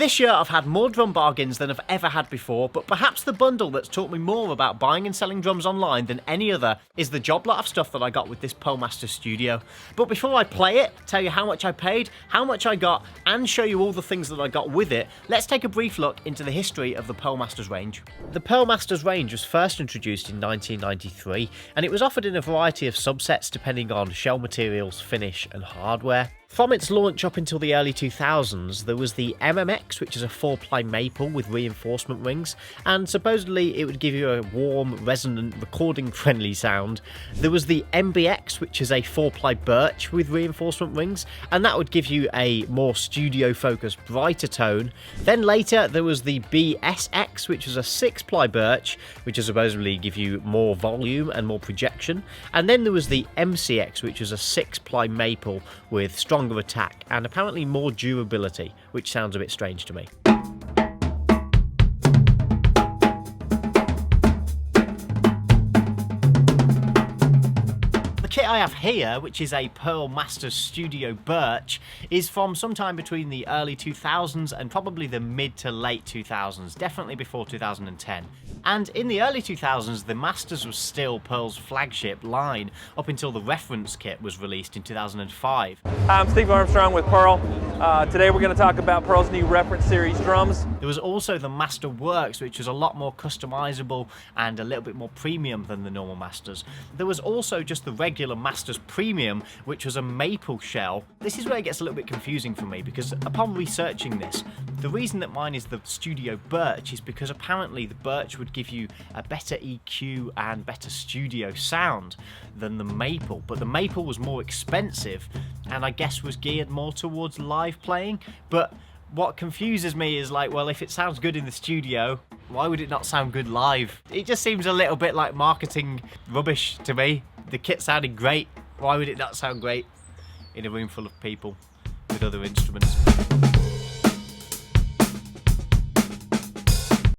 This year I've had more drum bargains than I've ever had before, but perhaps the bundle that's taught me more about buying and selling drums online than any other is the job lot of stuff that I got with this Pearl Masters Studio. But before I play it, tell you how much I paid, how much I got, and show you all the things that I got with it, let's take a brief look into the history of the Pearl Masters range. The Pearl Masters range was first introduced in 1993, and it was offered in a variety of subsets depending on shell materials, finish, and hardware. From its launch up until the early 2000s, there was the MMX, which is a 4-ply maple with reinforcement rings, and supposedly it would give you a warm, resonant, recording-friendly sound. There was the MBX, which is a 4-ply birch with reinforcement rings, and that would give you a more studio-focused, brighter tone. Then later, there was the BSX, which was a 6-ply birch, which would supposedly give you more volume and more projection. And then there was the MCX, which was a 6-ply maple with stronger attack and apparently more durability, which sounds a bit strange to me. The kit I have here, which is a Pearl Masters Studio Birch, is from sometime between the early 2000s and probably the mid to late 2000s, definitely before 2010. And in the early 2000s, the Masters was still Pearl's flagship line, up until the Reference kit was released in 2005. Hi, I'm Steve Armstrong with Pearl. Today we're going to talk about Pearl's new Reference series drums. There was also the MasterWorks, which was a lot more customizable and a little bit more premium than the normal Masters. There was also just the regular Masters Premium, which was a maple shell. This is where it gets a little bit confusing for me, because upon researching this, the reason that mine is the Studio Birch is because apparently the Birch would give you a better EQ and better studio sound than the maple, but the maple was more expensive and I guess was geared more towards live playing. But what confuses me is, like, well, if it sounds good in the studio, why would it not sound good live? It just seems a little bit like marketing rubbish to me. The kit sounded great, why would it not sound great in a room full of people with other instruments?